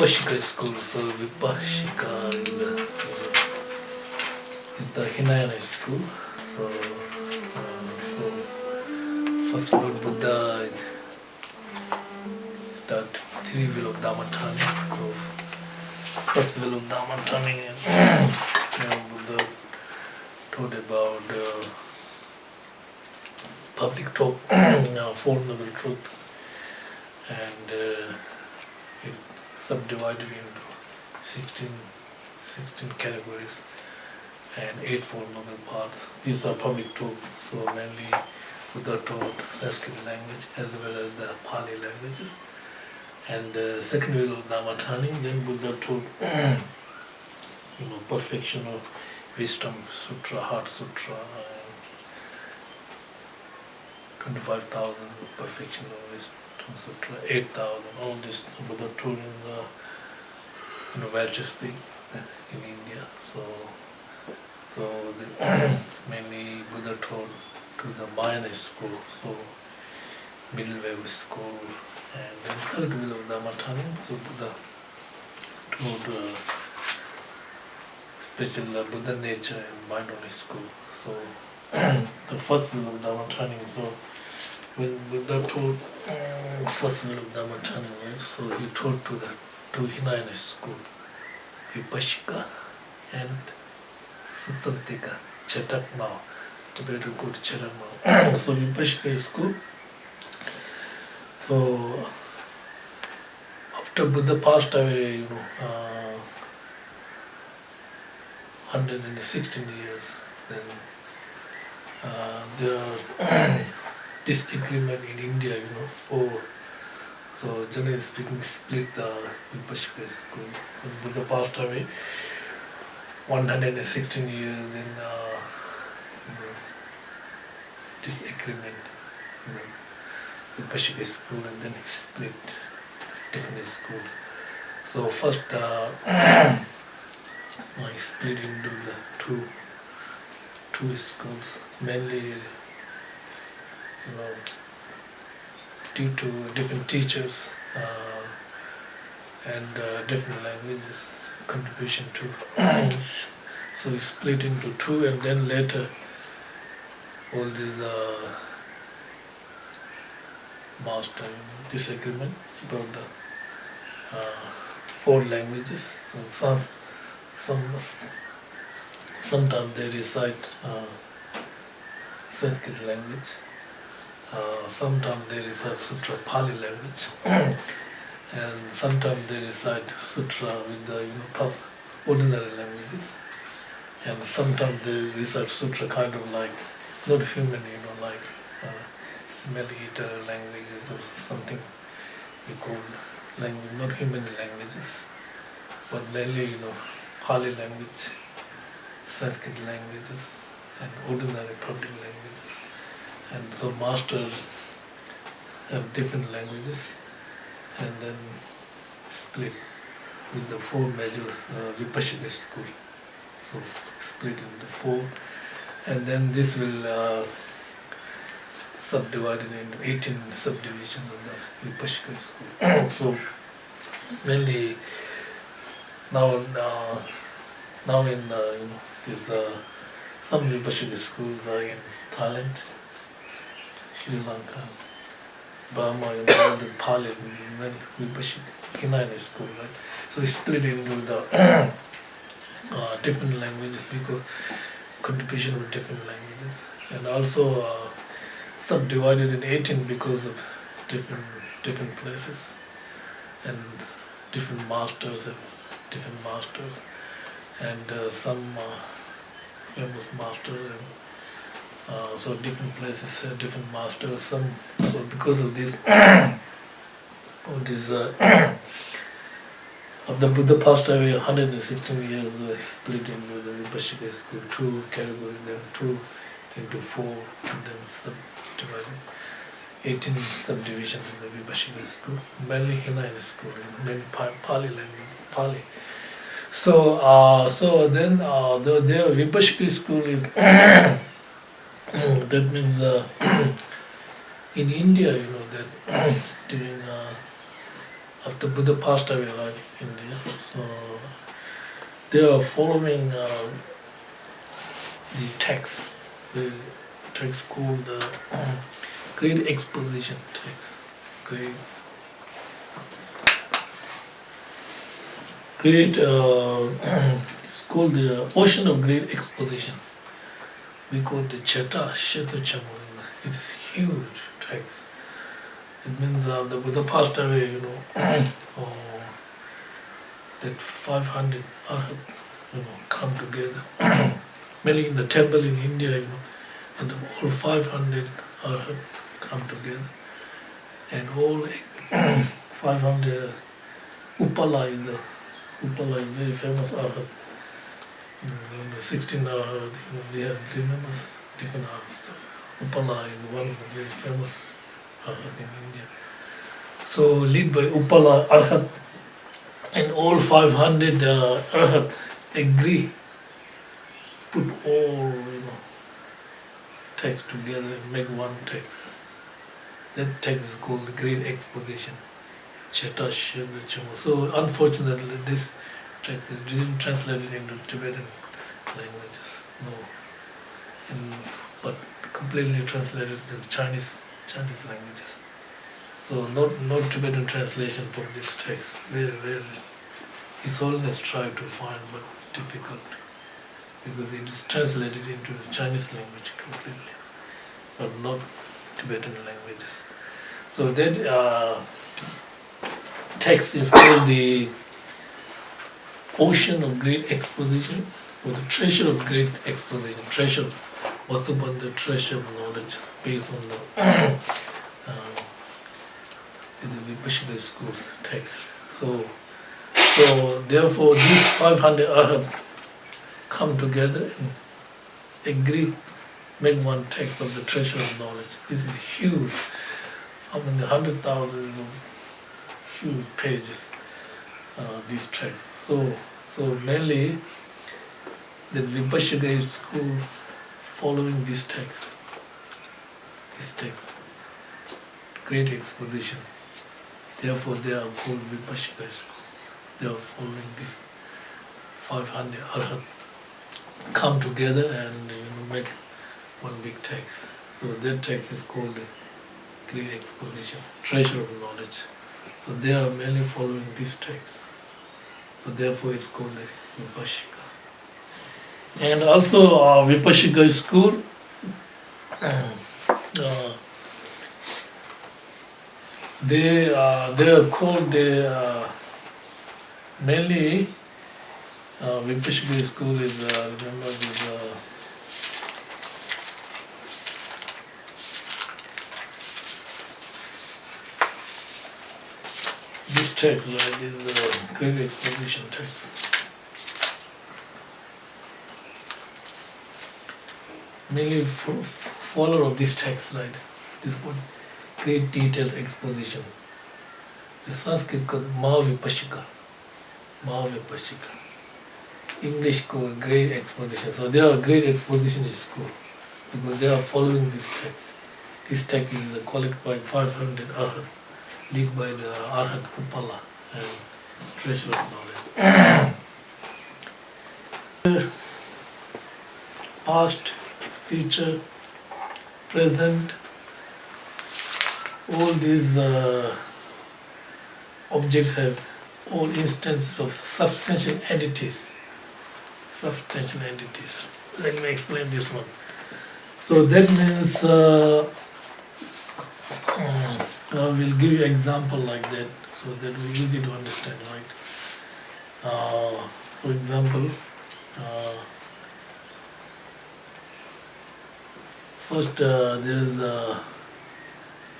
Vibhashika school. So Vibhashika is the Hinayana school. So, first Lord Buddha start three wheel of Dharma turning. So first wheel of Dharma turning, and Buddha taught about public talk, Four Noble Truths, and it subdivided into 16 categories and 8 Four Noble Paths. These are public talk, so mainly Buddha taught Sanskrit language as well as the Pali languages. And the second wheel of Dharma turning, then Buddha taught perfection of wisdom sutra, heart sutra, and 25,000 perfection of wisdom sutra, 8,000. All this Buddha taught in the well to speak in India. So mainly Buddha taught to the Mahayana school, so middle wave school, and then third wheel of Dharma turning. So Buddha taught special Buddha nature and mind only school. So the first wheel of Dharma turning. So when Buddha taught first wheel of Dharma turning, right? So he taught to the two Hinayana school, Vibhashika and Sutantika, Chetak Mao. Tibetan go to Chetak Mao. So Vibhashika school. So after Buddha passed away, 116 years, then there are disagreement in India, for, so generally speaking, split the Vibhashika school. When Buddha passed away, 116 years, then disagreement in the Vibhashika school, and then he split different schools. So first I split into the two schools, mainly due to different teachers and different languages contribution to. So we split into two, and then later all these master disagreement about the four languages. So sometimes they recite Sanskrit language, sometimes they recite Sutra Pali language, and sometimes they recite Sutra with the ordinary languages, and sometimes they recite Sutra kind of like not human, like smelly eater languages or something we call language, not human languages, but mainly Pali language, Sanskrit languages, and ordinary public languages. And so masters have different languages, and then split with the four major Vibhashika school. So split into four, and then this will subdivided into 18 subdivisions of the Vibhashika school. So mainly now in is some Vibhashika schools are in Thailand, Sri Lanka, Burma, all the Pali, Vibhashika Hinayana school, right? So it's split into the different languages because contribution of different languages, and also subdivided in 18 because of different places and different masters have different masters, and some famous masters, and so different places have different masters. Some, so because of this, of the Buddha passed away 116 years, split into the Vibhashika school, two categories, then two into four, and then subdivided 18 subdivisions in the Vibhashika school, mainly Hinayana school, mainly Pali language, Pali. So then the Vibhashika school is that means in India, that during after Buddha passed away, like India, they are following the text, the text called the Great Exposition text. Great it's called the Ocean of Great Exposition. We call it the Cheta Shetuchamu. It's huge text. It means the Buddha passed away, that 500 arhat, come together. Mainly in the temple in India, and all 500 arhat come together. And all 500 Upala is very famous arhat. In the 16 arhat, we have different arhats. So Upala is one of the very famous arhat in India. So led by Upala arhat, and all 500 arhat agree, put all text together and make one text. That text is called the Great Exposition. So unfortunately, this text didn't translate it into Tibetan languages, no, but completely translated into Chinese languages. So no Tibetan translation for this text. Very His Holiness tried to find, but difficult, because it is translated into the Chinese language completely, but not Tibetan languages. So that text is called the Ocean of Great Exposition, or the Treasure of Great Exposition. Treasure, what about the treasure of knowledge based on the Vibhashika school's text. So therefore these 500 arhat come together and agree, make one text of the treasure of knowledge. This is huge. I mean, 100,000 huge pages, these texts. So mainly the Vibhashika school following this text, Great Exposition. Therefore they are called Vibhashika school. They are following this 500 arhat come together and make one big text. So that text is called the Great Exposition, Treasure of Knowledge. So they are mainly following this text. So therefore it's called the Vibhashika. And also Vibhashika school, they are called mainly Vibhashika school is remember this this text, like this Great Exposition text. Mainly follower of this text, right? This one, Great Detailed Exposition. The Sanskrit called Vibhashika. English called Great Exposition. So they are Great Exposition is school because they are following this text. This text is collected by 500 arhat, led by the arhat Upala and treasure of knowledge. Past, future, present, all these objects have all instances of substantial entities. Let me explain this one. So that means I will give you an example like that, so that will be easy to understand, right? For example, first there is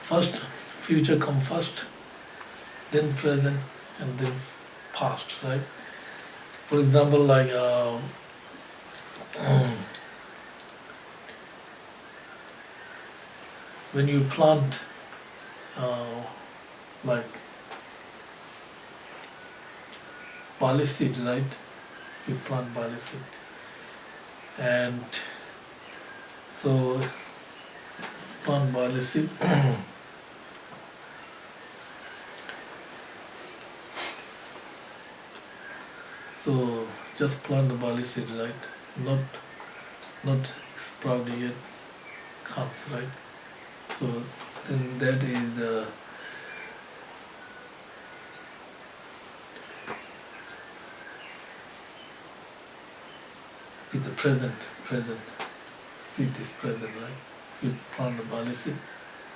first future come first, then present, and then past, right? For example, like when you plant like barley seed, right? You plant barley seed, and so plant barley seed So just plant the barley seed, right? Not sprout yet comes, right? So then that is the present seed is present, right? You plant the barley seed,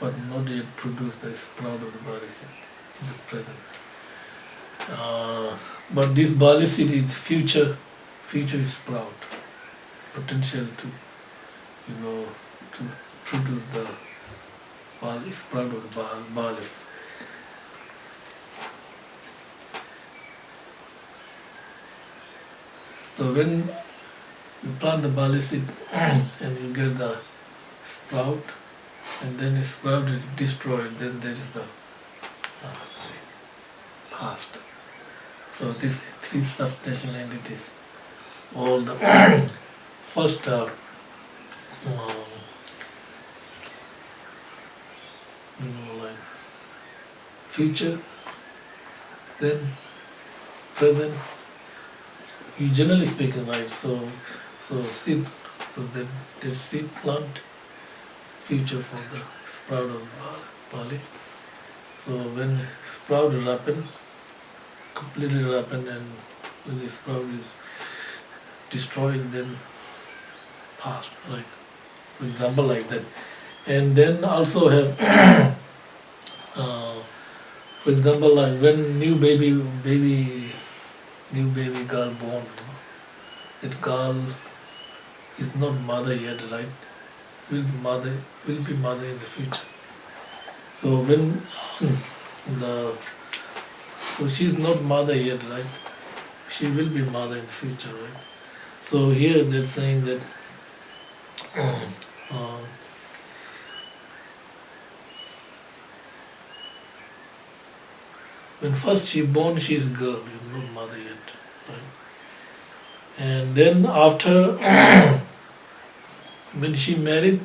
but not yet produce the sprout of the barley seed in the present. But this barley seed is future sprout, potential to, to produce the barley sprout of the barley. So when you plant the barley seed and you get the sprout, and then the sprout is destroyed, then there is the past. So these three substantial entities, all the first like future, then present. You generally speaking, right? So seed, so that seed plant, future for the sprout of barley. So when sprout ripen, completely ripen, and when the sprout is destroyed, then past, right? For example, like that. And then also have, for example, like when new baby girl born, that girl is not mother yet, right? Will be mother in the future. So when so she's not mother yet, right? She will be mother in the future, right? So here they're saying that when first she born, she is girl, she's not mother yet, right? And then after when she married,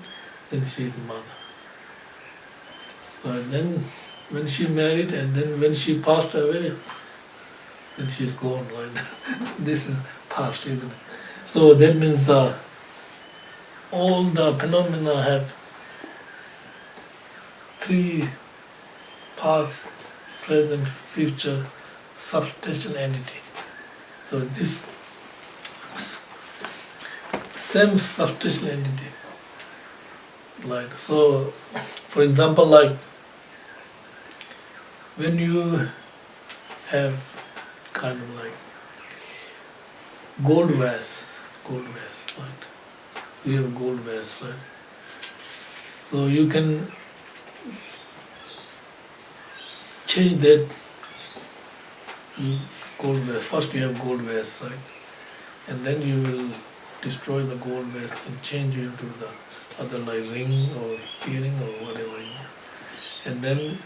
then she is mother. Right? Then when she married, and then when she passed away, then she's gone, right? This is past, isn't it? So that means all the phenomena have three: past, present, future, substantial entity. So this same substantial entity, like, so for example, like when you have kind of like gold vase, right? You have gold vase, right? So you can change that gold vase. First you have gold vase, right? And then you will destroy the gold vase and change it into the other, like ring or earring or whatever. And then,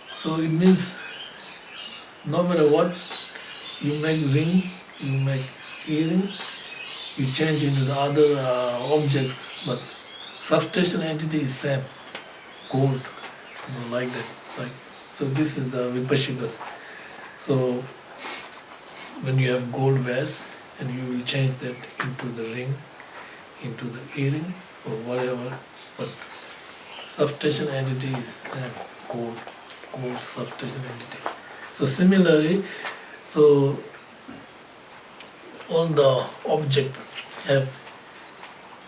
so it means no matter what, you make ring, you make earring, you change into the other objects, but substantial entity is same, gold, like that. Right? So this is the Vibhashika. So when you have gold vase, and you will change that into the ring, into the earring or whatever, but substantial entity is same, gold substantial entity. So similarly, so all the objects have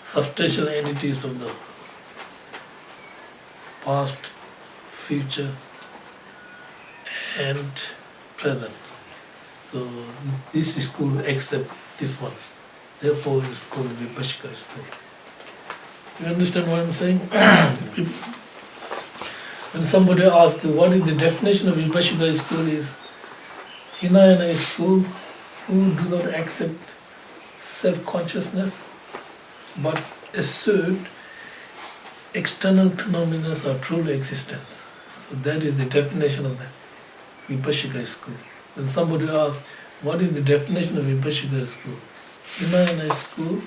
substantial entities of the past, future, and present. So this is called except this one. Therefore it's called Vibhashika school. You understand what I'm saying? When somebody asks you what is the definition of Vibhashika school, is Hinayana school who do not accept self-consciousness but assert external phenomena are truly existence. So that is the definition of the Vibhashika school. When somebody asks, what is the definition of Vibhashika school? Hinayana school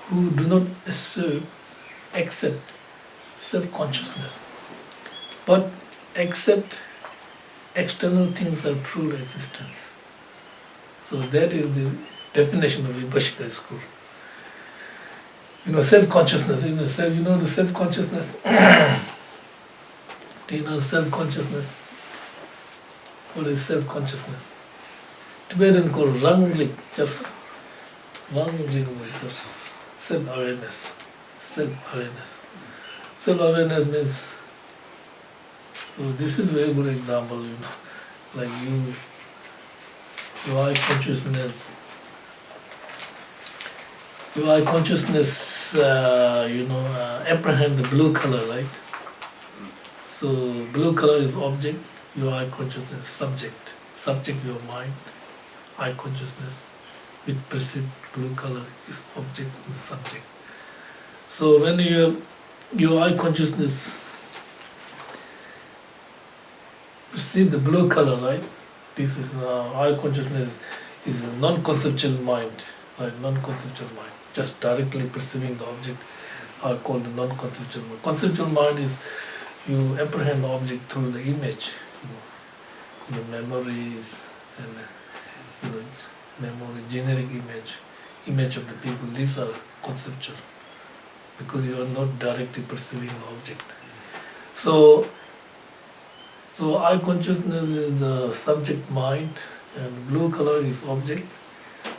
who do not accept self-consciousness, but accept external things are true existence. So that is the definition of Vibhashika school. Self-consciousness, the self-consciousness. Do you know self-consciousness? What is self-consciousness? Tibetan called ranglik, just ranglik, just self-awareness. Self-awareness. Self-awareness means, so this is a very good example, like your eye consciousness, apprehend the blue color, right? So blue color is object, your eye consciousness subject. Subject your mind, eye consciousness, which perceives blue color is object and subject. So when your eye consciousness perceive the blue color, right? This is eye consciousness is a non-conceptual mind, right? Non-conceptual mind, just directly perceiving the object are called the non-conceptual mind. Conceptual mind is you apprehend the object through the image, memories and memory, generic image of the people. These are conceptual because you are not directly perceiving the object. So eye consciousness is the subject mind and blue color is object.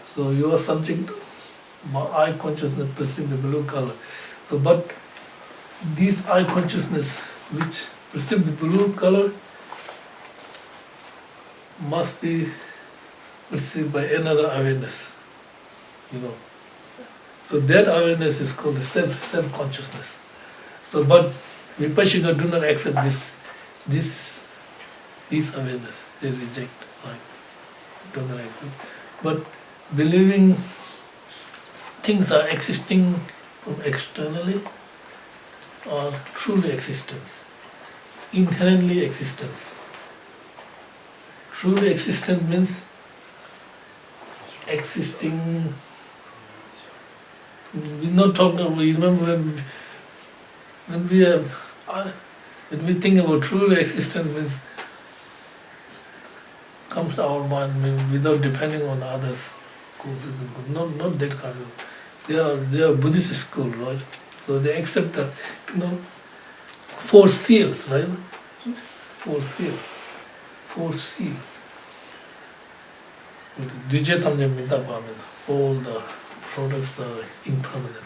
So your subject eye consciousness perceive the blue color. So but this eye consciousness which perceive the blue color must be perceived by another awareness. So that awareness is called the self-consciousness. So but Vibhashika do not accept this awareness. They reject, like do not accept. But believing things are existing from externally or truly existence, inherently existence. Truly existence means existing. We're not talking about, remember when we think about truly existence means comes to our mind without depending on others causes and not that kind of. They are Buddhist school, right? So they accept the four seals, right? Four seals. Dvijetamja Mintapa means all the products are impermanent.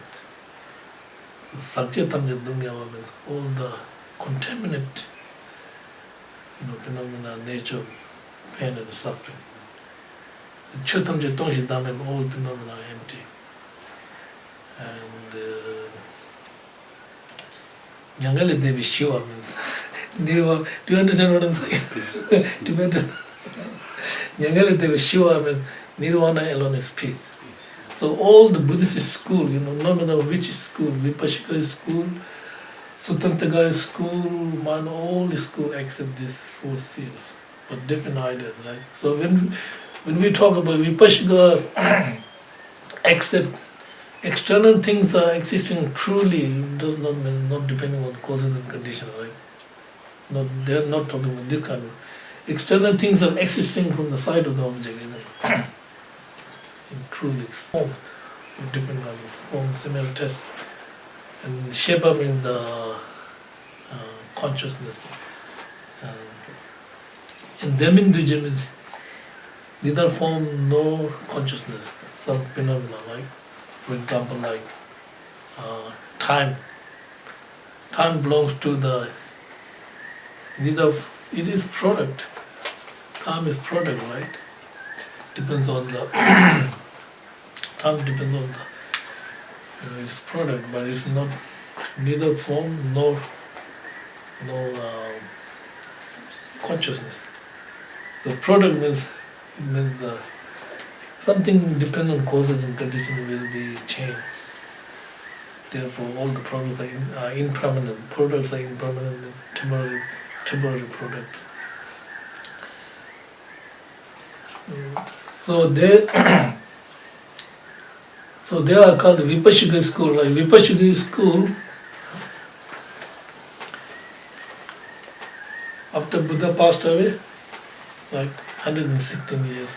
Satyatamja Dungyava means all the contaminant phenomena, nature, pain and suffering. Chotamja Dongshi Dhamma means all phenomena are empty. And Nyangale Devi Shiva means Nirvana. Do you understand what I'm saying? Tibetan. Nyangale Devi Shiva means Nirvana alone is peace. So all the Buddhist school, no matter which school, Vibhashika school, Sutantagaya school, Man, all the school accept these four seals, but different ideas, right? So when we talk about Vibhashika accept external things are existing truly, does not mean not depending on causes and conditions, right? They are not talking about this kind of external things are existing from the side of the object, isn't it? In truly form, with different kinds of form, similar test. And Shepa means the consciousness. And Deminduja means neither form nor consciousness, some phenomena, like, for example, like time. Time belongs to the, neither, it is product. Time is product, right? Depends on the, time depends on the, its product, but it's not neither form nor consciousness. So product means something dependent on causes and conditions will be changed. Therefore, all the products are impermanent. Products are impermanent, temporary products. So they are called the Vibhashika school. Like Vibhashika school, after Buddha passed away, like 116 years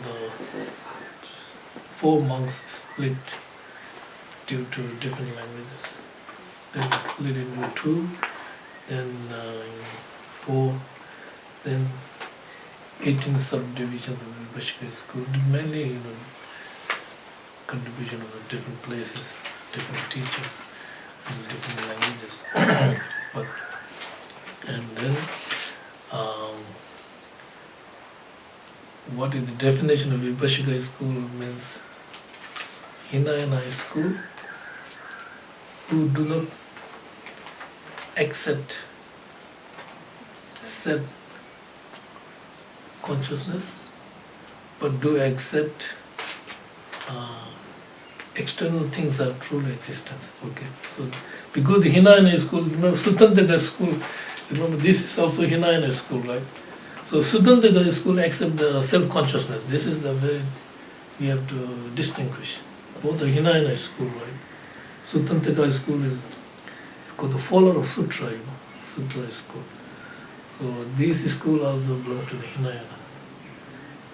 the 4 monks split due to different languages. They were split into 2, then 4, then 18 subdivisions of the Vibhashika school, mainly contribution of the different places, different teachers, and different languages. But and then what is the definition of Vibhashika school means Hinayana school who do not accept self-consciousness but do accept external things are truly existence. Okay, so because the Hinayana school, Sutantaka school, remember this is also Hinayana school, right? So Sutantaka school accept the self-consciousness. This is the very we have to distinguish. Both the Hinayana school, right? Sutantaka school is called the follower of Sutra, Sutra school. So this school also belongs to the Hinayana,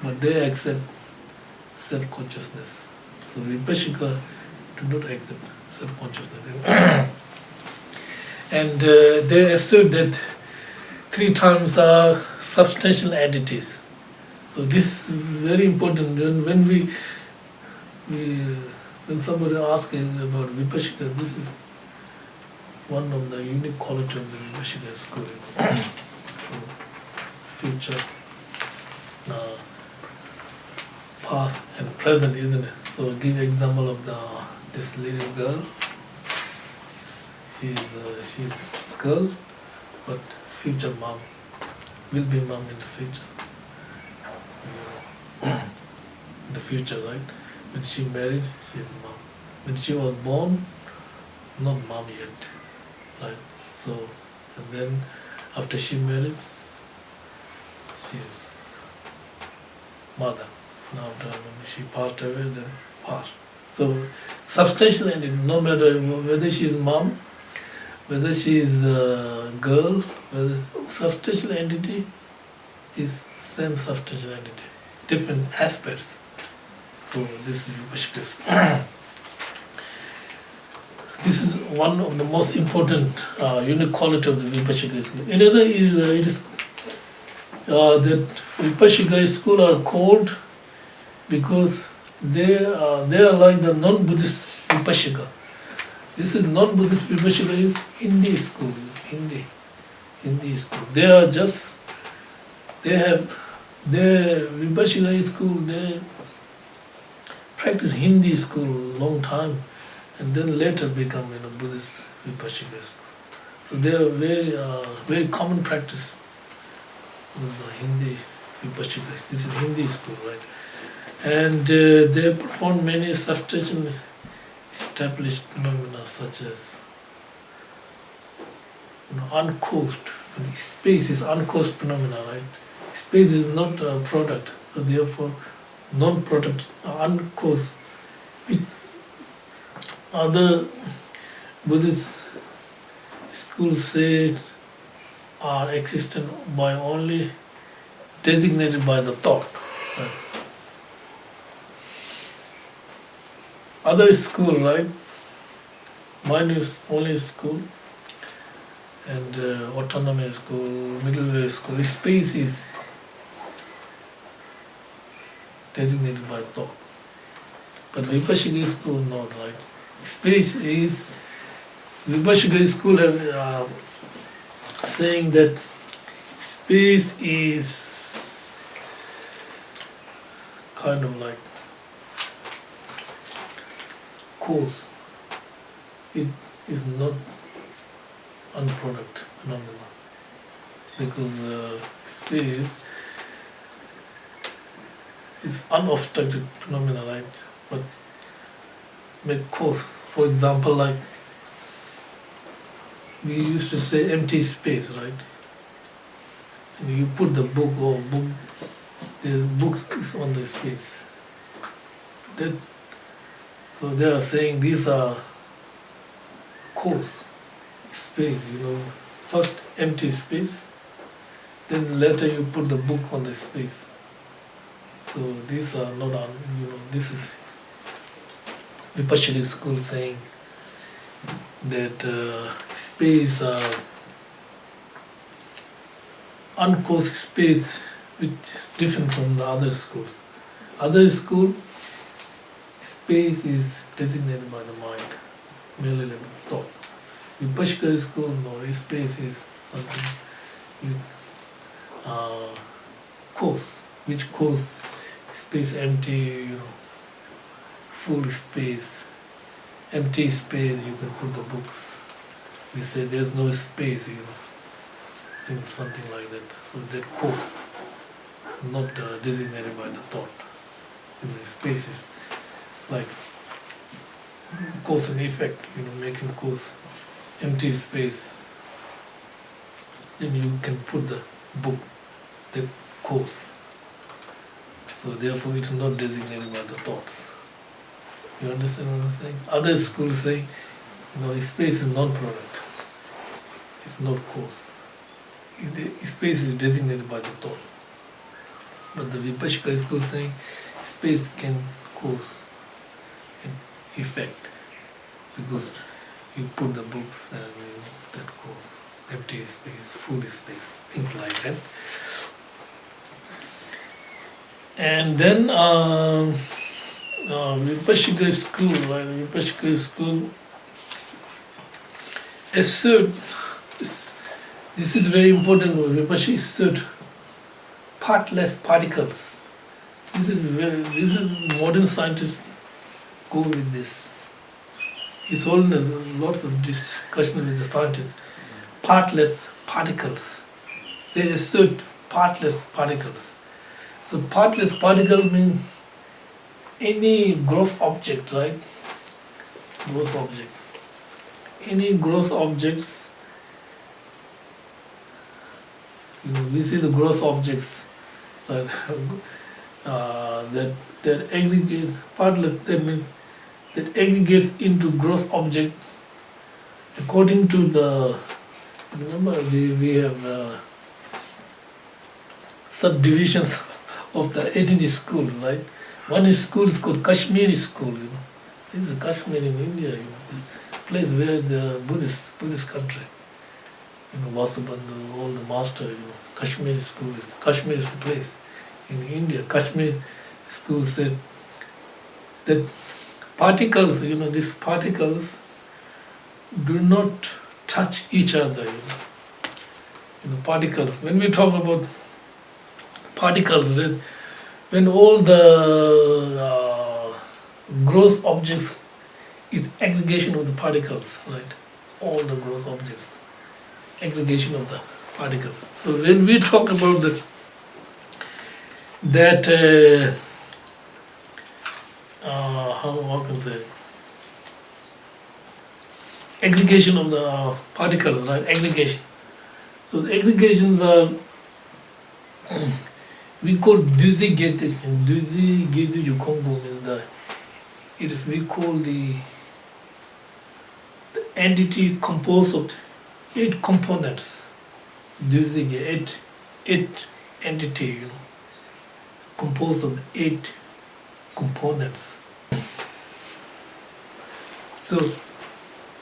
but they accept self-consciousness. So Vibhashika do not accept self-consciousness. And they assert that 3 times are substantial entities. So this is very important. When when somebody asks about Vibhashika, this is one of the unique qualities of the Vibhashika school. For future, past and present, isn't it? So give example of this little girl. She's a girl, but future mom will be mom in the future. In the future, right? When she married, she is mom. When she was born, not mom yet, right? So, and then after she married, she is mother. And after when she passed away, then passed. So, substantial entity, no matter whether she is mom, whether she is a girl, whether substantial entity is same substantial entity, different aspects. So this is Vibhashika. This is one of the most important unique quality of the Vibhashika school. Another is that Vibhashika school are called because they are like the non-Buddhist Vibhashika. This is non-Buddhist Vibhashika is Hindi school, Hindi school. They are just their Vibhashika school. They practice Hindi school long time, and then later become Buddhist Vibhashika school. So they are very common practice with the Hindi Vibhashika. This is Hindi school, right? And they perform many substantial established phenomena such as uncaused. Space is uncaused phenomena, right? Space is not a product, so therefore non-product, uncaused, which other Buddhist schools say are existent by only designated by the thought. Right? Other school, right? Mine is only school, and autonomous school, middle way school. Space is designated by thought. But Vibhashika school not, right? Space is Vibhashika school have saying that space is kind of like cause. It is not unproduct phenomena because space is unobstructed phenomena, right? But make cause. For example, like we used to say empty space, right? And you put the book or book, the book is on the space. So they are saying these are cause, space, first empty space, then later you put the book on the space. So these are not on, this is Vibhashika school saying that space, uncaused space, which is different from the other schools. Other school, space is designated by the mind, merely like thought. Vibhashika school, no, space is something with cause, which cause space empty, full space, empty space, you can put the books. We say there's no space, something like that. So that cause, not designated by the thought. Space is like cause and effect, making cause, empty space. Then you can put the book, the cause. So therefore it is not designated by the thoughts. You understand what I'm saying? Other schools say, space is non-product. It's not cause. Space is designated by the thought. But the Vibhashika school saying space can cause an effect because you put the books and that cause empty space, full space, things like that. And then Vibhashika school, right? Vibhashika school assert, this is very important. Vibhashika assert partless particles. This is modern scientists go with this. It's always lots of discussion with the scientists. Partless particles. They assert partless particles. So partless particle means any gross object, right? Gross object. Any gross objects, we see the gross objects that aggregate, partless, that means that aggregates into gross object according to the, remember we have subdivisions of the 18 schools, right? One school is called Kashmiri school, This is Kashmir in India, this place where the Buddhist country, Vasubandhu, all the master, Kashmiri school Kashmir is the place in India. Kashmir school said that particles, these particles do not touch each other, particles. When we talk about particles, then when all the gross objects is aggregation of the particles, right? All the gross objects, aggregation of the particles. So when we talk about how can I say, aggregation of the particles, right? Aggregation. So the aggregations are we call Duzi Gete. Duzi Gete Yukongo means that it is, we call the entity composed of 8 components. Duzi Gete, 8 entity, composed of 8 components. So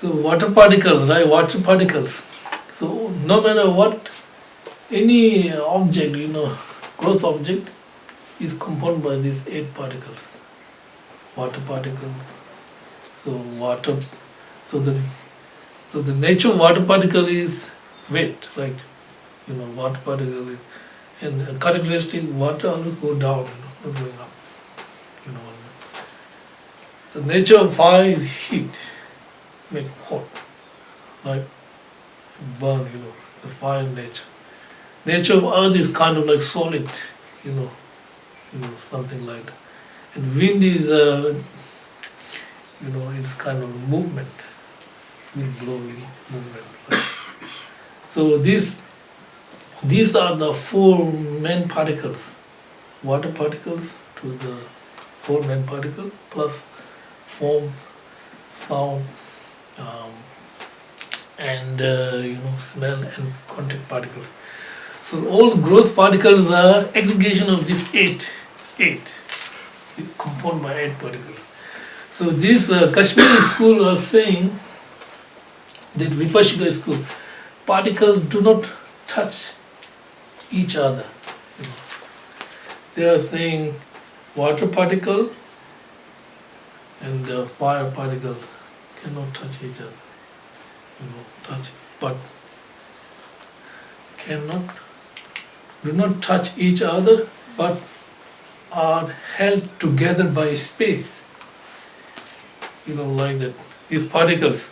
water particles, right? Water particles. So no matter what, any object, gross object is composed by these 8 particles. Water particles. So the nature of water particle is weight, right? Water particle is, and characteristic water always go down, not going up. The nature of fire is heat, make hot, right? Burn, the fire nature. Nature of earth is kind of like solid, something like that. And wind is, it's kind of movement, wind blowing movement. Right? So these are the 4 main particles, water particles to the 4 main particles plus form, sound, and smell and contact particles. So all gross particles are aggregation of these 8 8. Compound by 8 particles. So these Kashmiri school are saying that Vibhashika school, particles do not touch each other. They are saying water particle and the fire particle cannot touch each other. But do not touch each other, but are held together by space. Like that. These particles.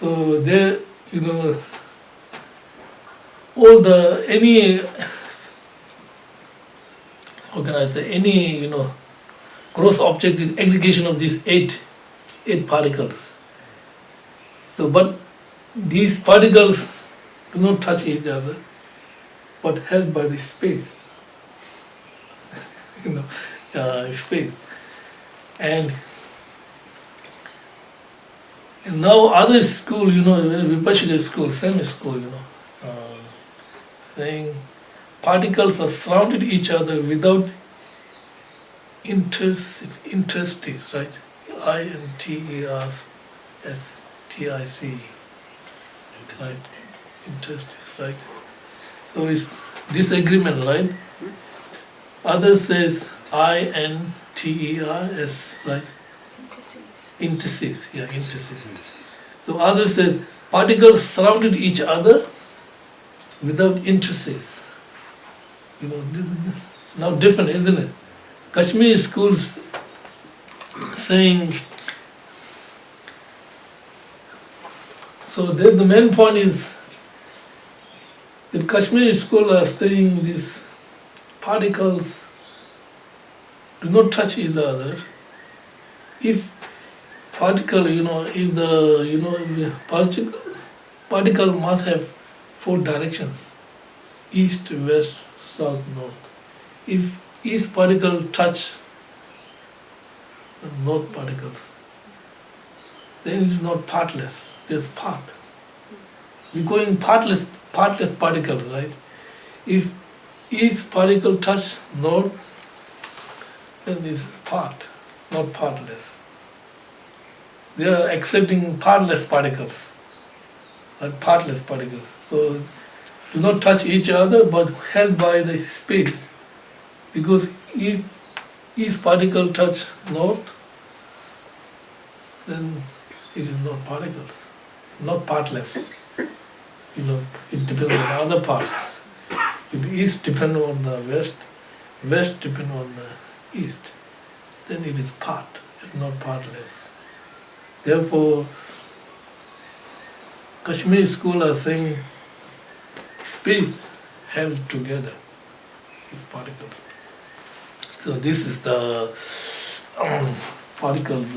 So they, any gross object is aggregation of these eight particles. So, but these particles do not touch each other, but held by the space. Space. And now other school, Vibhashika school, same school, saying particles are surrounded each other without interstices, right? INTERSTIC, right? Interstices, right? So it's disagreement, right? Others says INTERS, right? Interstices, interstices. So others say particles surrounded each other without interstices. This is now different, isn't it? Kashmiri schools saying, so the main point is that Kashmiri school are saying these particles do not touch each other. If particle, if the particle must have 4 directions: east, west, south, north. If east particle touch the north particles, then it is not partless. There's part. We're going partless particles, right? If east particle touch north, then this is part, not partless. They are accepting partless particles, right? Partless particles. So do not touch each other, but held by the space. Because if each particle touch north, then it is not particles, not partless. It depends on other parts. If east depends on the west depends on the east, then it is part, it's not partless. Therefore, Kashmiri school are saying space held together is particles. So this is the particles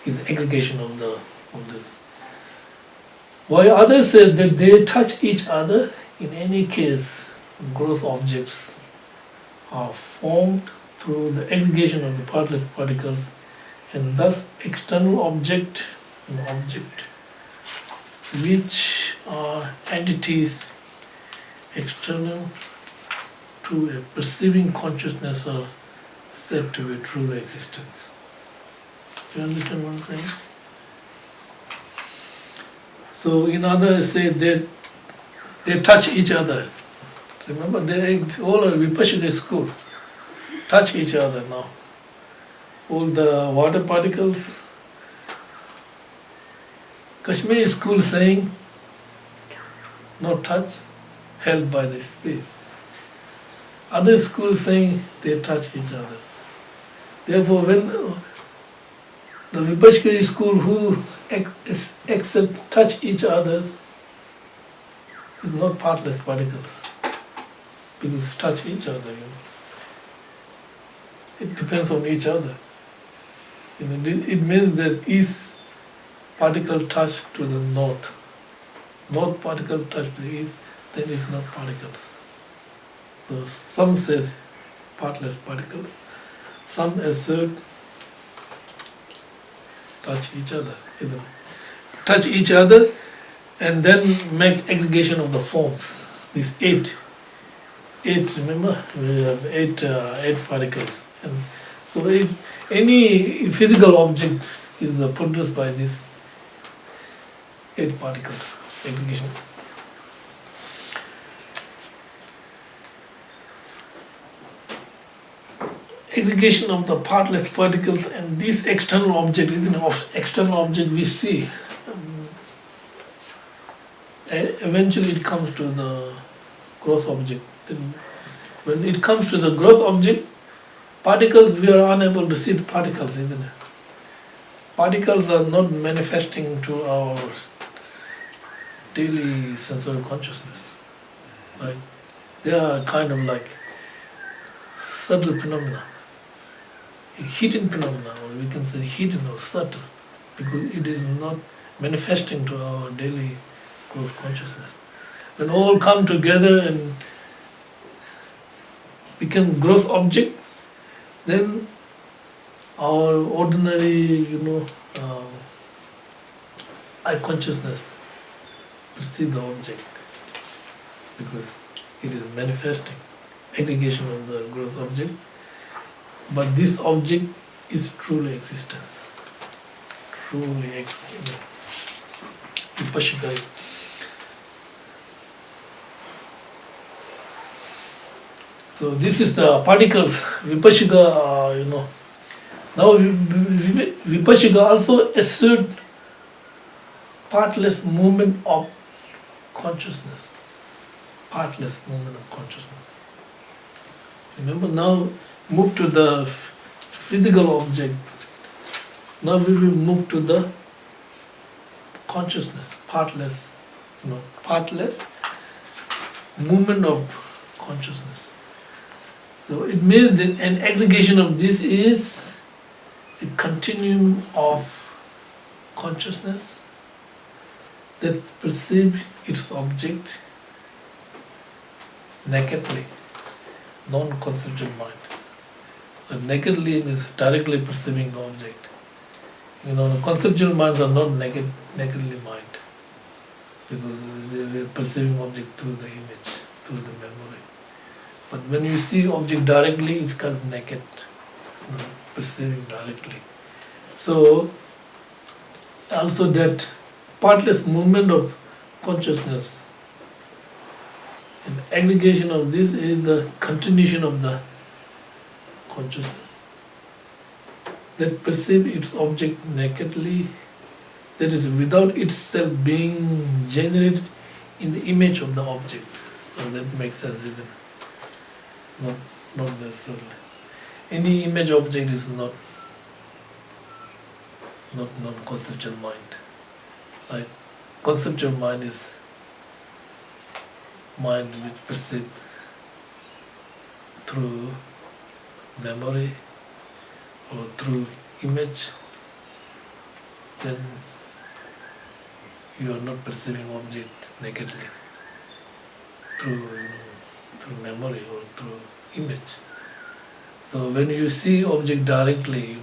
is aggregation of this. While others say that they touch each other, in any case, gross objects are formed through the aggregation of the partless particles, and thus external object which are entities external to a perceiving consciousness are said to be true existence. You understand what I'm saying? So in others say they touch each other. Remember, they all are Vibhashika school. Touch each other now. All the water particles. Kashmiri school saying not touch, held by the space. Other schools saying they touch each other. Therefore, when the Vibhashika school who accept touch each other is not partless particles, because touch each other. It depends on each other. It means that each particle touch to the north particle touch to the east, then it's not particles. So some says partless particles, some assert touch each other, and then make aggregation of the forms, these 8 eight. Remember, we have eight particles, and so any physical object is produced by this eight particles aggregation. Aggregation of the partless particles and this external object is an external object we see. Eventually it comes to the gross object. And when it comes to the gross object, particles, we are unable to see the particles, isn't it? Particles are not manifesting to our daily sensory consciousness. Right? They are kind of like subtle phenomena, hidden phenomena, or we can say hidden or subtle, because it is not manifesting to our daily gross consciousness. When all come together and become gross object, then our ordinary, eye consciousness perceive the object because it is manifesting, aggregation of the gross object. But this object is truly existence, truly Vibhashika. So this is the particles, Vibhashika, Now Vibhashika also assert partless movement of consciousness. Partless movement of consciousness. Remember, now move to the physical object. Now we will move to the consciousness, partless, partless movement of consciousness. So it means that an aggregation of this is a continuum of consciousness that perceives its object nakedly, non-conceptual mind. But nakedly means directly perceiving the object. The conceptual minds are not nakedly mind, because they are perceiving object through the image, through the memory. But when you see object directly, it's called naked, perceiving directly. So also that partless movement of consciousness, and aggregation of this is the continuation of the consciousness that perceives its object nakedly, that is without itself being generated in the image of the object. So that makes sense, isn't it? Not necessarily. Any image object is not non-conceptual mind. Right? Conceptual mind is mind which perceives through memory or through image. Then you are not perceiving object nakedly through memory or through image. So when you see object directly,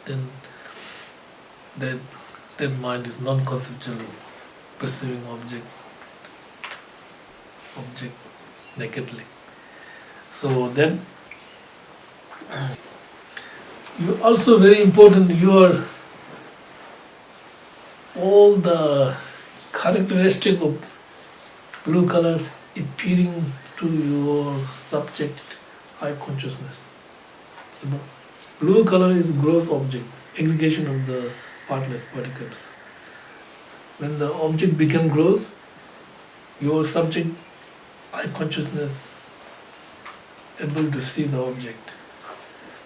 then that mind is non-conceptual, perceiving object nakedly. So then you also very important, your all the characteristic of blue colors appearing to your subject eye consciousness. Blue color is gross object, aggregation of the partless particles. When the object becomes gross, your subject eye consciousness able to see the object.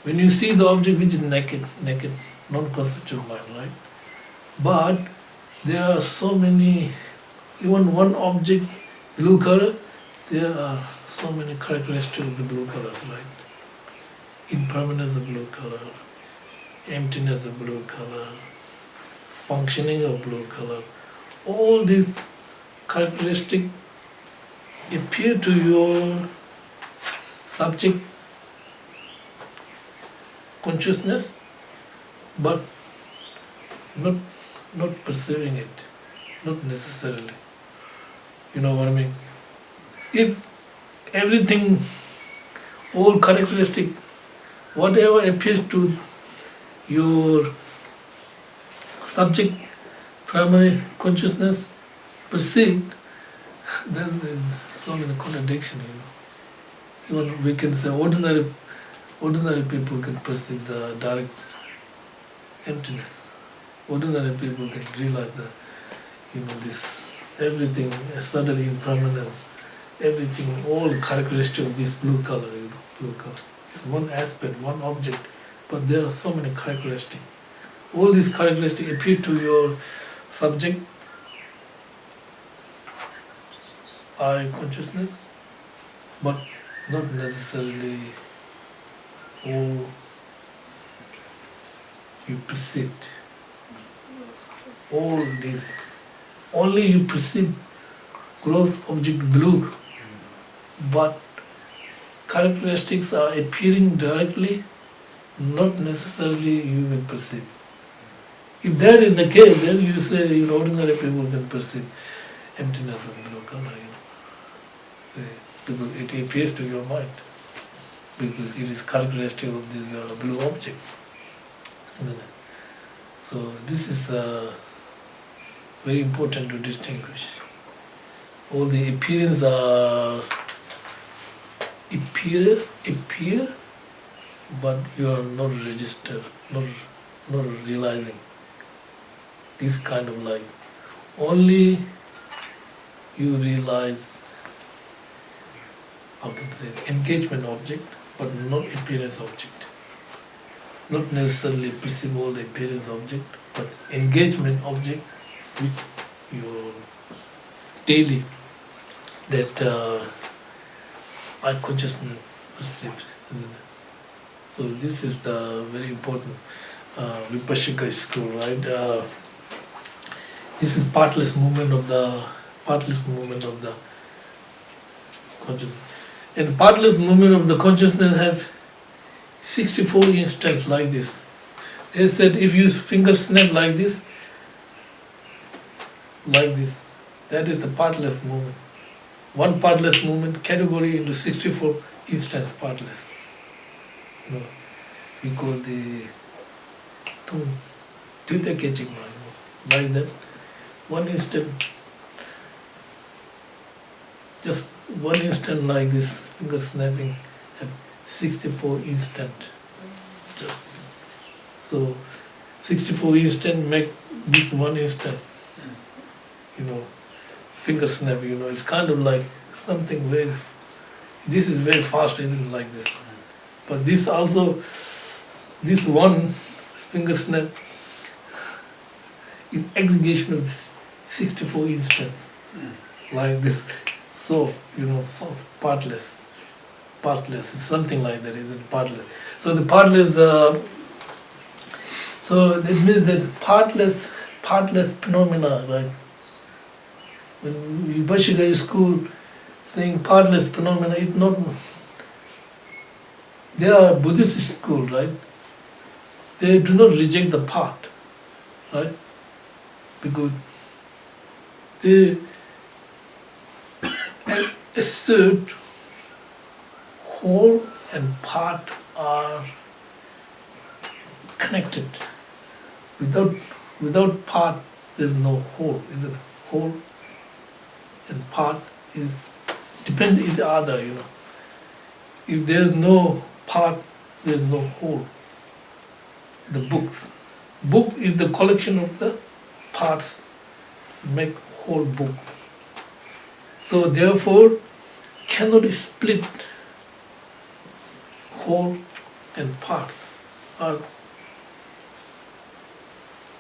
When you see the object which is naked, non-conceptual mind, right? But there are so many, even one object, blue color, there are so many characteristics of the blue color, right? Impermanence of blue color, emptiness of blue color, functioning of blue color. All these characteristics appear to your subject consciousness, but not perceiving it, not necessarily. You know what I mean? If everything, all characteristic, whatever appears to your subject, primary consciousness perceived, then there's so many contradictions, Even we can say ordinary people can perceive the direct emptiness. Ordinary people can realize that, this everything is suddenly impermanence, everything, all characteristic of this blue color, blue color. It's one aspect, one object, but there are so many characteristics. All these characteristics appear to your subject, eye consciousness, but not necessarily all you perceived. All these, only you perceive gross object blue, but characteristics are appearing directly, not necessarily you will perceive. If that is the case, then you say ordinary people can perceive emptiness of blue color, because it appears to your mind, because it is characteristic of this blue object, isn't it? So this is very important to distinguish. All the appearances are appear, but you are not registered, not realizing. This kind of like only you realize, how can I say, engagement object, but not appearance object. Not necessarily perceive all the appearance object, but engagement object with your daily that eye consciousness perceives, isn't it? So this is the very important Vibhashika school, right? This is partless movement of the consciousness. And partless movement of the consciousness have 64 instances like this. They said if you finger snap like this, that is the partless movement. One partless movement category into 64 instance partless. We call the Dvita catching like that. One instant, just one instant like this finger snapping have 64 instant. Just so 64 instant make this one instant. Finger snap, it's kind of like something very, this is very fast, isn't it, like this? But this also, this one finger snap is aggregation of this 64 instance, like this. So, partless is something like that, isn't it? Partless. So the partless, so that means that partless phenomena, right? When Vibhashika school saying partless phenomena, it's not, they are Buddhist school, right? They do not reject the part, right? Because they assert whole and part are connected. Without part, there's no whole, isn't it? Whole and part is depend each other, If there's no part, there's no whole. The book is the collection of the parts make whole book. So therefore cannot split whole and parts are,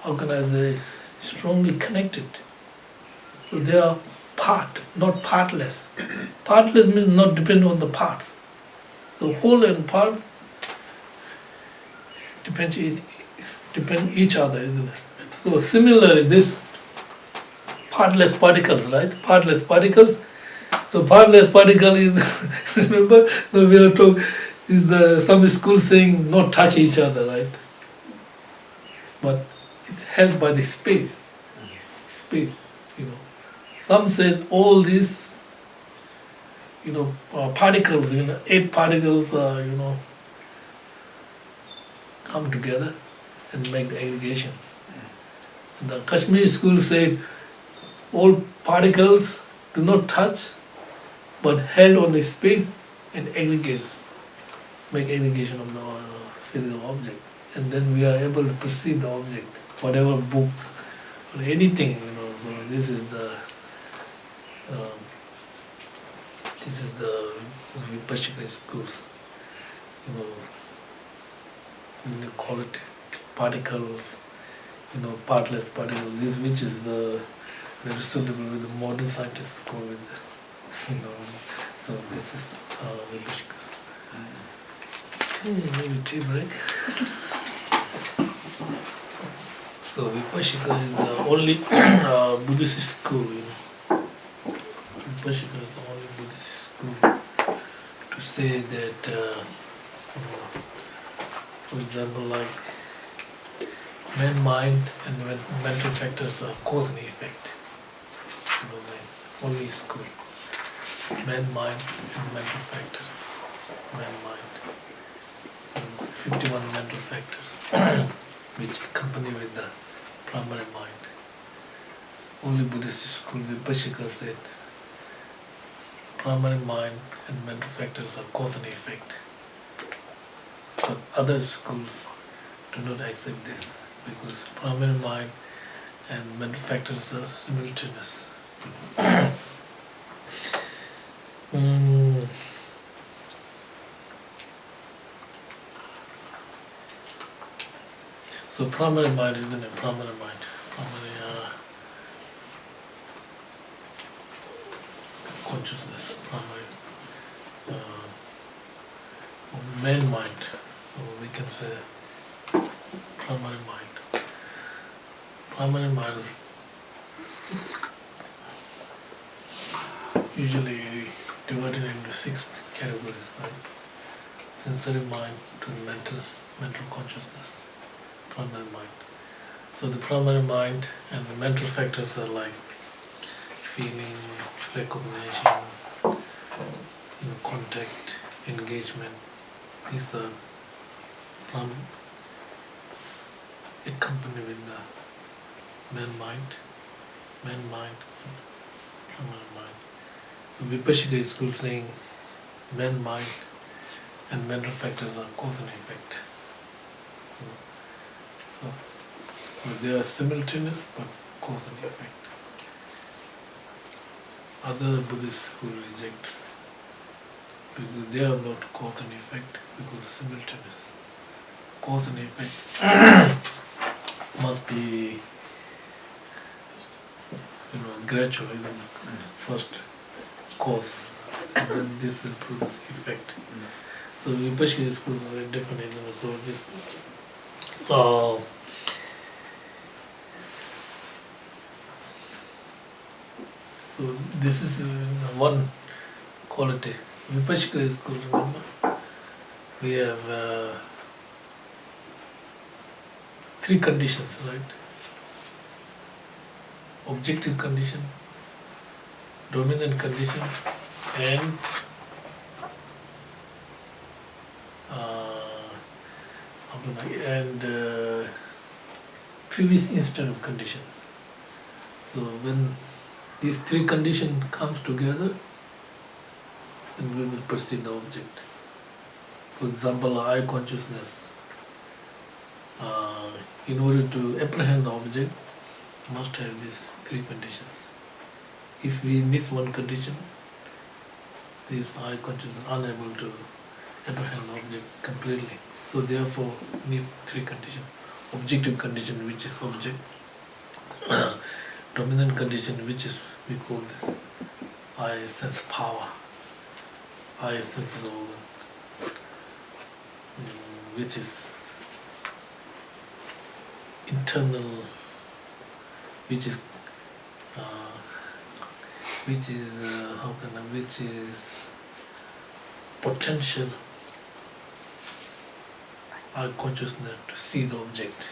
how can I say, strongly connected. So they are part, not partless. Partless means not depend on the parts. So whole and part depend each other, isn't it? So similarly, this partless particles, right? Partless particles. So partless particle is remember we are talking is some school saying not touch each other, right? But it's held by the space. Some say all these particles, 8 particles, come together and make the aggregation. And the Kashmiri school said all particles do not touch, but held on the space and aggregates, make aggregation of the physical object. And then we are able to perceive the object, whatever books or anything, So this is the Vibhashika schools, you call it particles, partless particles, this which is very suitable with the modern scientists go with, so this is Vibhashika. Maybe tea break. So Vibhashika is the only Buddhist school, Vibhashika is the only Buddhist school to say that, for example, like man, mind, and mental factors are cause and effect. The only school. Man, mind, and mental factors. Man, mind, and 51 mental factors, which accompany with the primary mind. Only Buddhist school, Vibhashika said, primary mind and mental factors are cause and effect. But other schools do not accept this because primary mind and mental factors are simultaneous. So primary mind isn't a primary mind. Primary consciousness, primary main mind, or we can say primary mind. Primary mind is usually divided into 6 categories, right? Sensory mind to mental consciousness, primary mind. So the primary mind and the mental factors are like feeling, recognition, contact, engagement. These are accompanied with the man mind, and primary mind. So Vibhashika school saying man, mind, and mental factors are cause and effect. So they are simultaneous but cause and effect. Other Buddhist school reject because they are not cause and effect because simultaneous. Cause and effect must be gradual, isn't it? First cause and then this will produce effect. So Vibhashika schools are very different, isn't it? So this so this is one quality. Vibhashika school, remember, we have 3 conditions, right? Objective condition, dominant condition, and previous instant of conditions. So when these 3 conditions comes together, then we will perceive the object. For example, eye consciousness. In order to apprehend the object, must have these 3 conditions. If we miss one condition, this eye consciousness is unable to apprehend the object completely. So therefore, need 3 conditions. Objective condition, which is object. Dominant condition, which is, we call this eye sense power. Eye sense organ, which is internal, which is potential eye consciousness to see the object.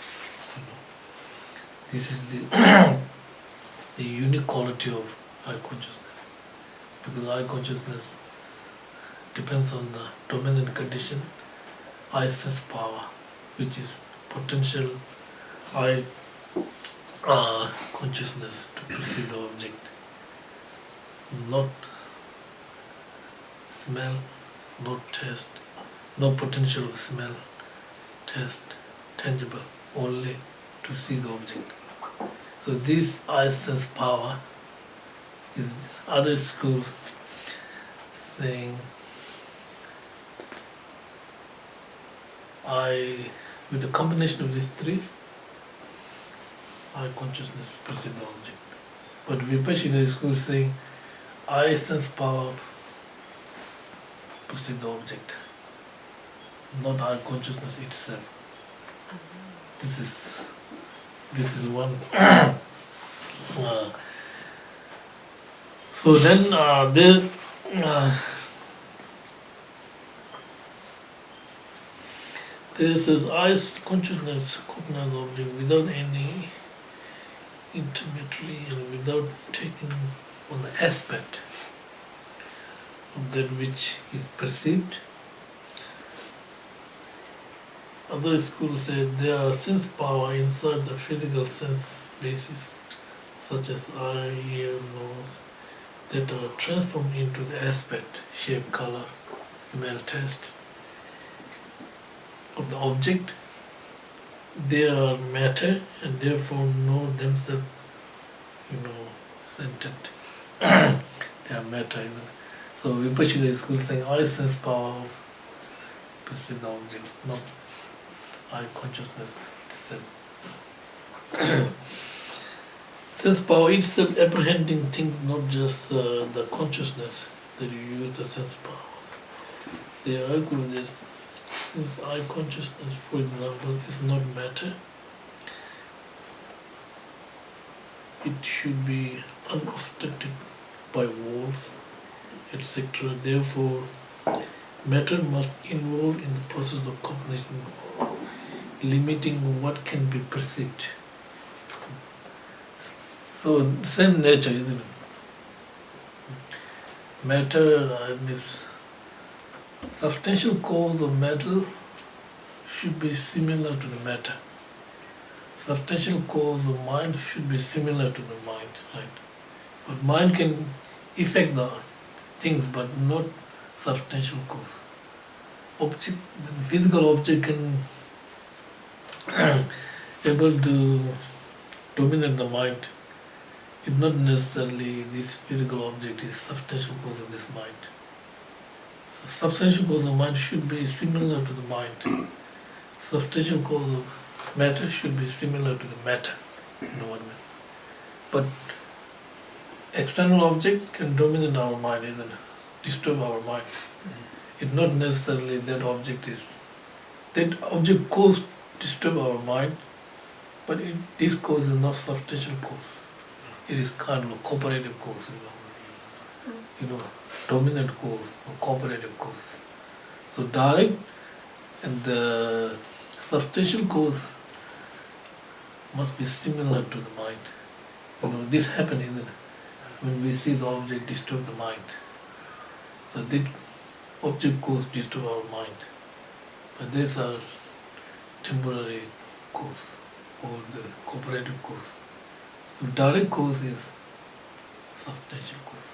This is the the unique quality of eye consciousness, because eye consciousness depends on the dominant condition, I sense power, which is potential I consciousness to perceive the object, not smell, not taste, no potential of smell, taste, tangible, only to see the object. So this I sense power is other schools saying with the combination of these three, I consciousness perceive the object. But Vibhashika school is saying I sense power perceive the object, not I consciousness itself. This is one. So then there says I consciousness cognize the object without any intermediary and without taking on the aspect of that which is perceived. Other schools say there are sense power inside the physical sense basis, such as eye, ear, nose, that are transformed into the aspect, shape, color, smell, taste of the object. They are matter and therefore know themselves, sentient. They are matter, isn't it? So Vibhashika school saying I sense power of perceive the object, not I consciousness itself. Sense power itself apprehending things, not just the consciousness that you use the sense power. They argue this. Since I consciousness, for example, is not matter, it should be unobstructed by walls, etc. Therefore, matter must involve in the process of cognition, limiting what can be perceived. So, same nature, isn't it? Matter means substantial cause of matter should be similar to the matter. Substantial cause of mind should be similar to the mind, right? But mind can affect the things, but not substantial cause. Object, physical object can able to dominate the mind. It's not necessarily this physical object is substantial cause of this mind. So substantial cause of mind should be similar to the mind. Substantial cause of matter should be similar to the matter. You know what I mean? But external object can dominate our mind, isn't it? Disturb our mind. It's not necessarily that object cause disturb our mind, but this cause is not substantial cause. It is kind of a cooperative cause, dominant cause or cooperative cause. So direct and the substantial cause must be similar to the mind. This happens, isn't it? When we see the object disturb the mind. So that object cause disturb our mind. But these are temporary cause or the cooperative cause. The direct cause is substantial cause.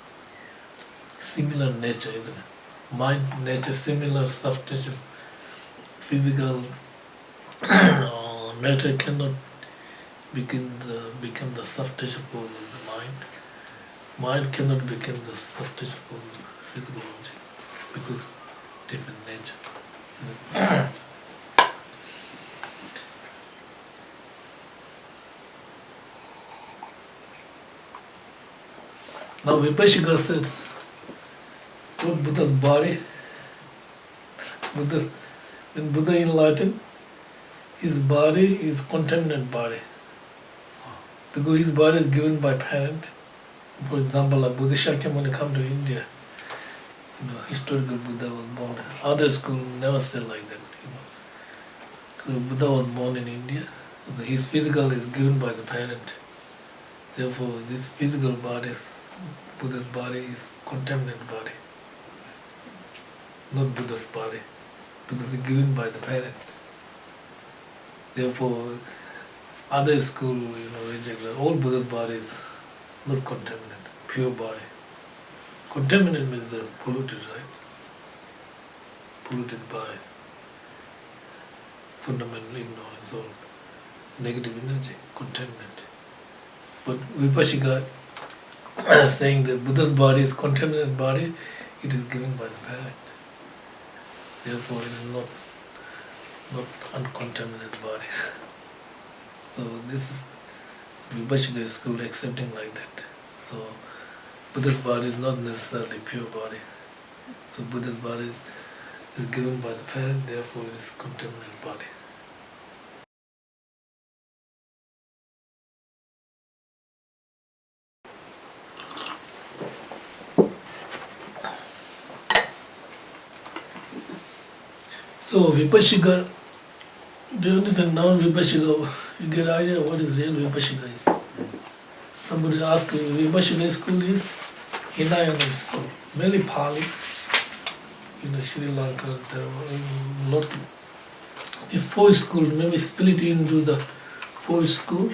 Similar nature, isn't it? Mind, nature, similar, substantial, physical matter cannot become the substantial cause of the mind. Mind cannot become the substantial cause of the physical object because different nature. Now Vibhashika said, what Buddha's body, when Buddha enlightened, his body is contaminated body. Because his body is given by parent. For example, a Buddha Shakyamuni come to India, historical Buddha was born. Other school never said like that. So Buddha was born in India. So his physical is given by the parent. Therefore, this physical body, Buddha's body is contaminated body. not Buddha's body, because it's given by the parent. Therefore, other school, reject all Buddha's bodies, not contaminated, pure body. Contaminated means polluted, right? Polluted by fundamental ignorance or negative energy, contaminant. But Vibhashika saying that Buddha's body is contaminated body, it is given by the parent. Therefore, it is not uncontaminated body. So this is Vibhashika school accepting like that. So Buddha's body is not necessarily pure body. So Buddha's body is given by the parent, therefore it is contaminated body. So Vibhashika, do you understand now Vibhashika? You get an idea what is real Vibhashika is. Somebody asked you, Vibhashika school is Hinayana school, mainly Pali. Sri Lanka, there are lots of these 4 schools, maybe split into the 4 schools.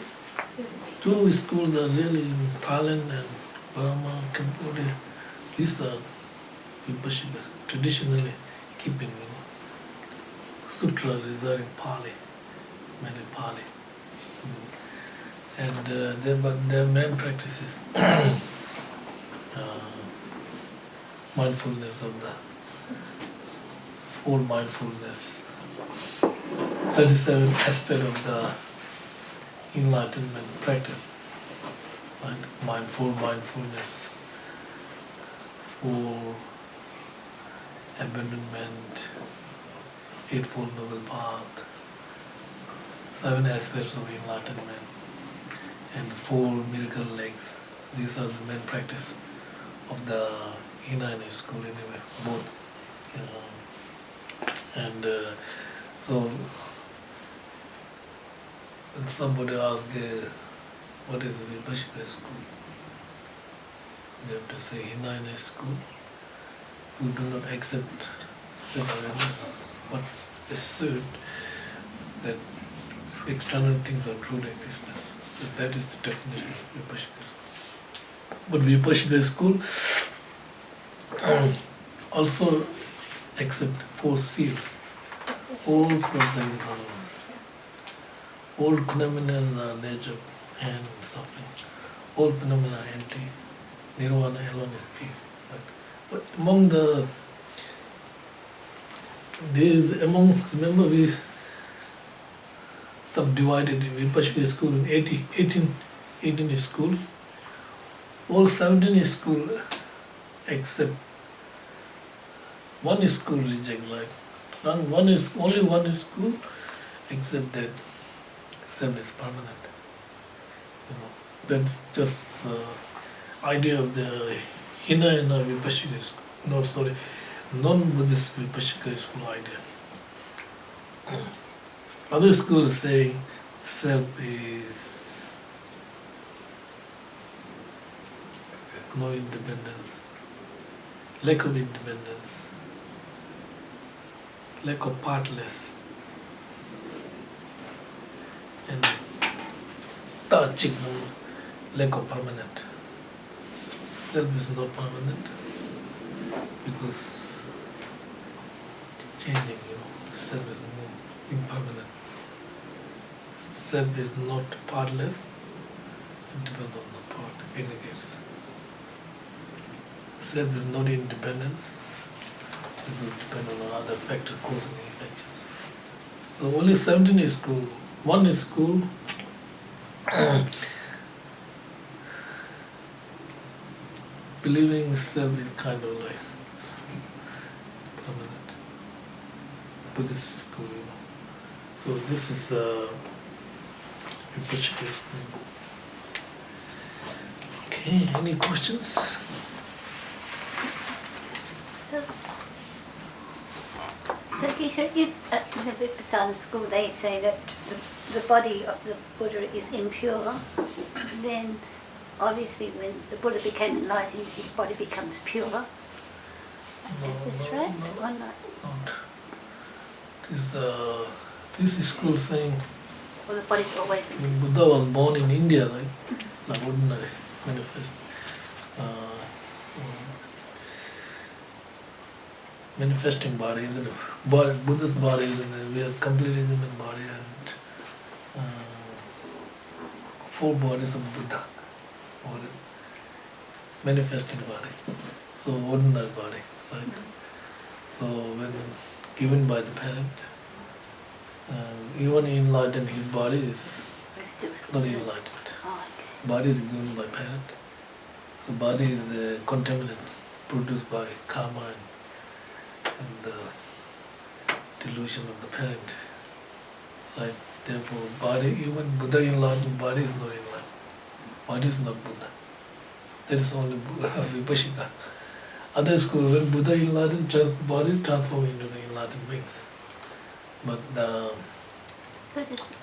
2 schools are really in Thailand and Burma, Cambodia. These are Vibhashika, traditionally keeping, sutra reside in Pali, mainly Pali. And but their main practice is mindfulness of the full mindfulness. 37 aspect of the enlightenment practice. Mindful mindfulness, full abandonment, Eightfold Noble Path, 7 aspects of enlightenment, and 4 miracle legs. These are the main practice of the Hinayana school anyway, both. And so when somebody asks, what is Vibhashika school? We have to say Hinayana school, who do not accept self-awareness, but assert that external things are true to existence. So that is the definition of Vibhashika school. But Vibhashika school also accept 4 seals. All crops are impermanence. All phenomena are nature, pain and suffering. All phenomena are empty. Nirvana alone is peace. Right? But among remember we subdivided Vibhashika school in 18 schools. All 17 schools except one school reject, right? Only one school except that self is permanent. That's just idea of the Hinayana Vibhashika school. Non-Buddhist Vibhashika school idea. Other schools saying self is no independence, lack of independence, lack of partless, and touching, lack of permanent. Self is not permanent because changing, self is impermanent. Self is not partless, it depends on the part, aggregates. Self is not independence, it will depend on other factor causing effects. So only 17 is school. One is school believing self is kind of like permanent. Buddhist school, So this is Vibhashika school. Okay, any questions? So Geshe, if at the Vipassana school they say that the body of the Buddha is impure, then obviously when the Buddha became enlightened, his body becomes pure. Is this right or not? Not. This is school saying Well, the body's always when Buddha was born in India, right? Like ordinary manifest. Manifesting body, isn't it? Buddha's body, isn't it? We are completely human body and four bodies of Buddha, or manifesting body. So ordinary body, right? So when given by the parent, even enlightened, his body is not enlightened. Oh, okay. Body is given by parent. So body is a contaminant produced by karma and the delusion of the parent. Right? Therefore, body, even Buddha enlightened, body is not enlightened. Body is not Buddha. That is only Vibhashika. Other school, when Buddha enlightened, body transformed into the enlightened beings. But the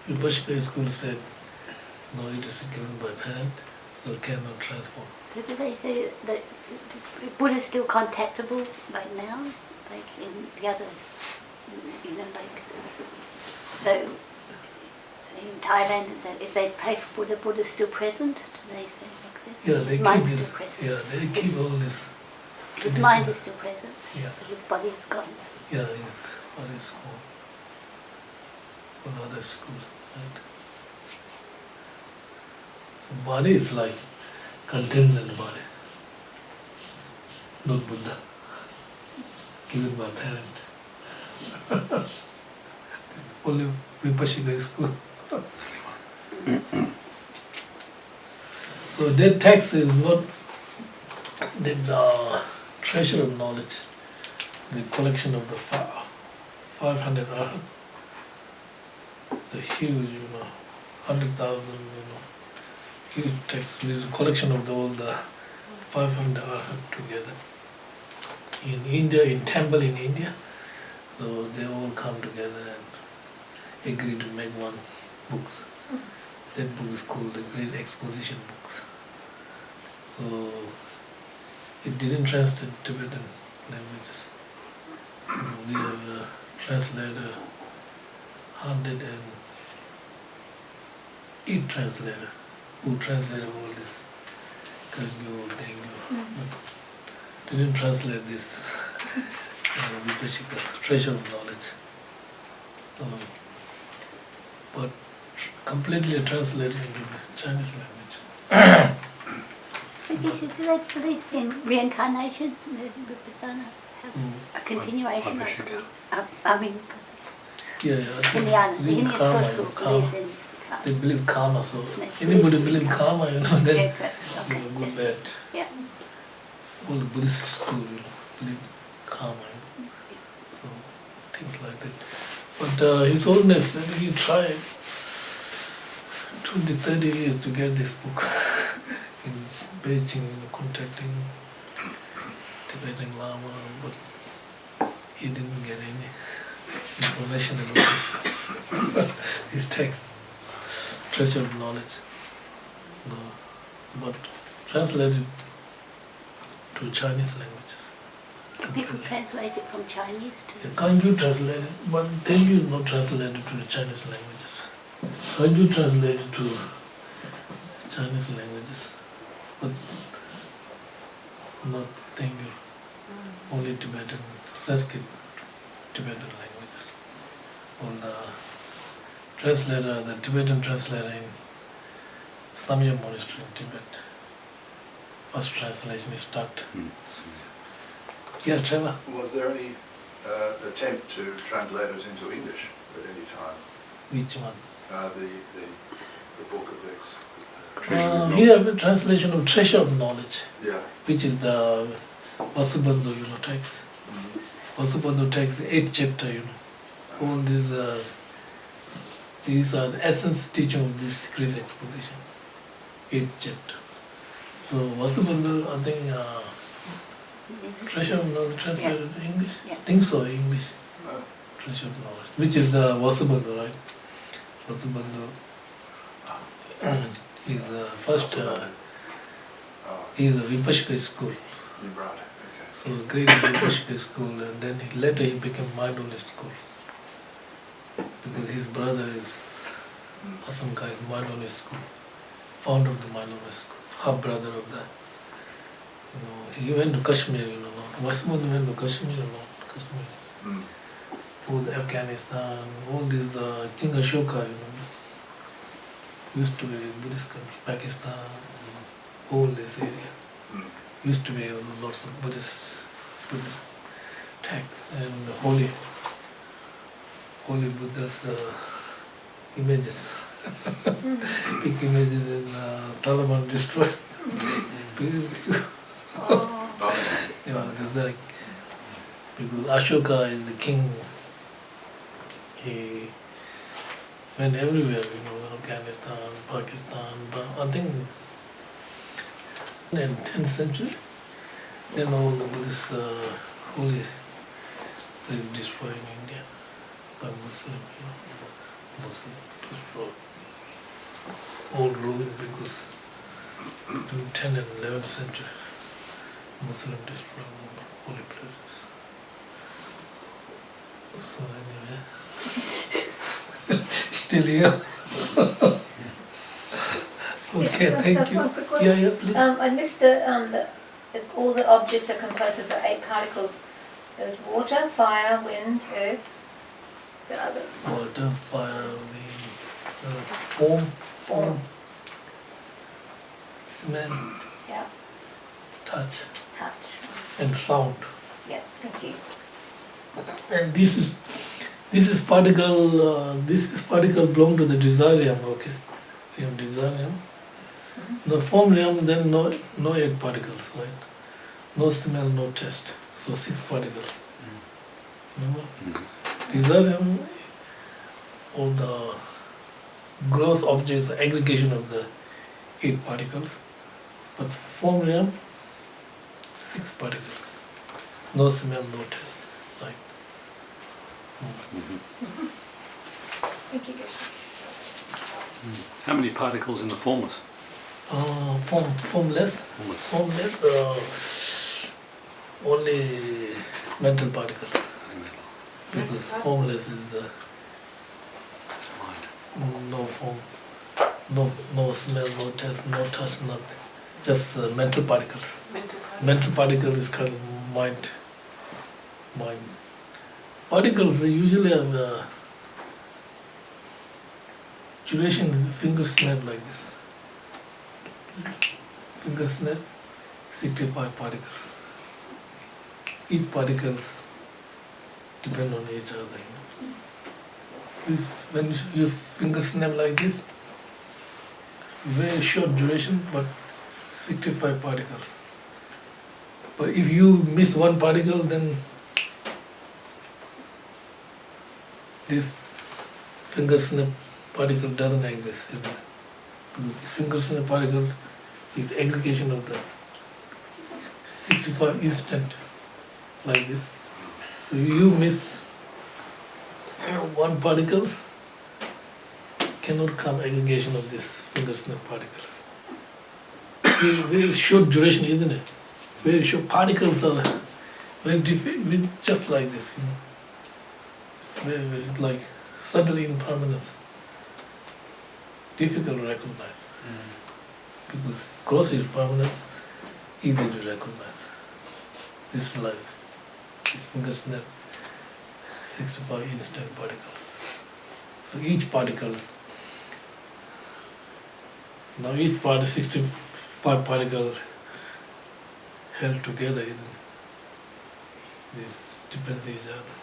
Vibhashika school said, no, it is given by parent, so it cannot transform. So do they say that Buddha is still contactable right now? Like in the other, so in Thailand, is that if they pray for Buddha, Buddha's still present? Do they say like this? Yeah, they his keep mind's this, still present. yeah, they keep all this. His mind is still present, Yeah. but his body is gone. Yeah, his body is gone. Another school, right? So body is like contained body, not Buddha, given by parent. Only Vibhashika school. So that text is not the treasure of knowledge, the collection of the 500 arhat, the huge, 100,000, huge text. It is a collection of all the 500 arhat together. In India, in temple in India, so they all come together and agree to make one book. That book is called the Great Exposition books. So it didn't translate Tibetan languages. We have a translator, 108 translator who translated all this Kagyu, Tengyu. Didn't translate this Vibhashika, treasure of knowledge. But completely translated into Chinese language. So do they believe in reincarnation? The Vipassana have a continuation Yeah, Hinayana, the Hinayana school believes in karma. They believe karma, so anybody believe karma, then Okay. good bad. Yeah. All the Buddhist school, believe karma, so things like that. But His Holiness said he tried 20, 30 years to get this book in Beijing, contacting Tibetan Lama, but he didn't get any information about this text, treasure of knowledge. No. But translated to Chinese languages. Can people translate it from Chinese to... Kagyu translated, but Tengyu is not translated to the Chinese languages. Kagyu translated to Chinese languages, but not Tengyu, only Tibetan, Sanskrit, Tibetan languages. On the translator, the Tibetan translator in Samya monastery in Tibet, first translation is tucked. Yeah, Trevor. Was there any attempt to translate it into English at any time? Which one? The book of Here, the translation of treasure of knowledge, Yeah. which is the Vasubandhu, text. Vasubandhu text, 8th chapter, All these are the essence teaching of this Great Exposition, 8th chapter. So Vasubandhu, I think, treasure of knowledge translated to English? Yeah. I think so, English. Treasure of knowledge, which is the Vasubandhu, right? Vasubandhu is the first, he is a Vibhashika school. Right, okay. So Great Exposition school, and then later he became mindfulness school because his brother is some guy is mindfulness school, founder of the mindfulness school, half brother of that. He went to Kashmir. Masmud went to Kashmir a lot. Kashmir, for Afghanistan, all these King Ashoka, used to be Buddhist country, Pakistan, all this area. Used to be lots of Buddhist texts and holy Buddha's images. Big images in Taliban destroyed. There's like, because Ashoka is the king, he went everywhere, Afghanistan, Pakistan, but I think in the 10th century, then all the Buddhist holy is destroyed in India by Muslim, Muslim destroyed. All ruined because in 10th and 11th century, Muslim destroyed all the holy places. So anyway, still here. Okay, Yes, thank that's you. one quick one. Yeah, please. I missed the all the objects are composed of the 8 particles. There's water, fire, wind, earth. The other Water, fire, wind, form, smell, yeah, touch, touch. and sound. Yeah, thank you. And this is particle belong to the desire realm, okay? In desire realm. The form realm, then no 8 particles, right? No smell, no taste. So 6 particles. Remember? Desire realm, all the gross objects, aggregation of the 8 particles. But form realm, 6 particles. No smell, no taste. Right? Thank you, Geshe. How many particles in the formless? Formless, only mental particles. Because formless is the no form, no smell, no taste, no touch, nothing. Just mental particles. Mental particle is called mind. Particles, they usually have duration, finger snap like this. Finger snap, 65 particles. Each particles depend on each other. When you finger snap like this, very short duration, but 65 particles. But if you miss one particle, then this finger snap particle doesn't exist. Because finger snap particle is aggregation of the 65 instant like this. So you miss one particle, cannot come aggregation of this finger snap particles. Very short duration, isn't it? Very short particles are very different, just like this, It's very like subtly impermanence. Difficult to recognize. Because gross is permanent, easy to recognize. This life, this finger snap, 65 instant particles. So each particle, now each part is 65 particles held together, isn't this depends each other.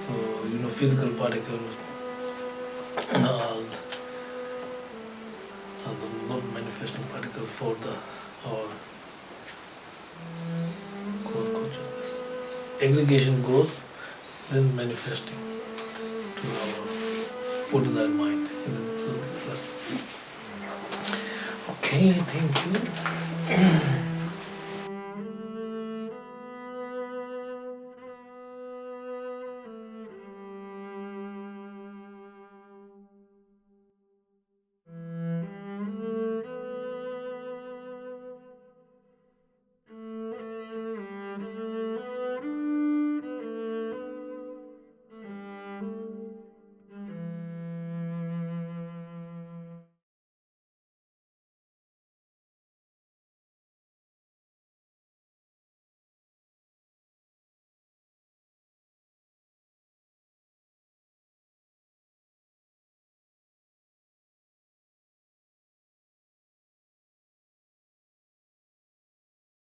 So physical particles are the not manifesting particle for our gross consciousness. Aggregation grows, then manifesting to our ordinary mind. So this, okay, thank you.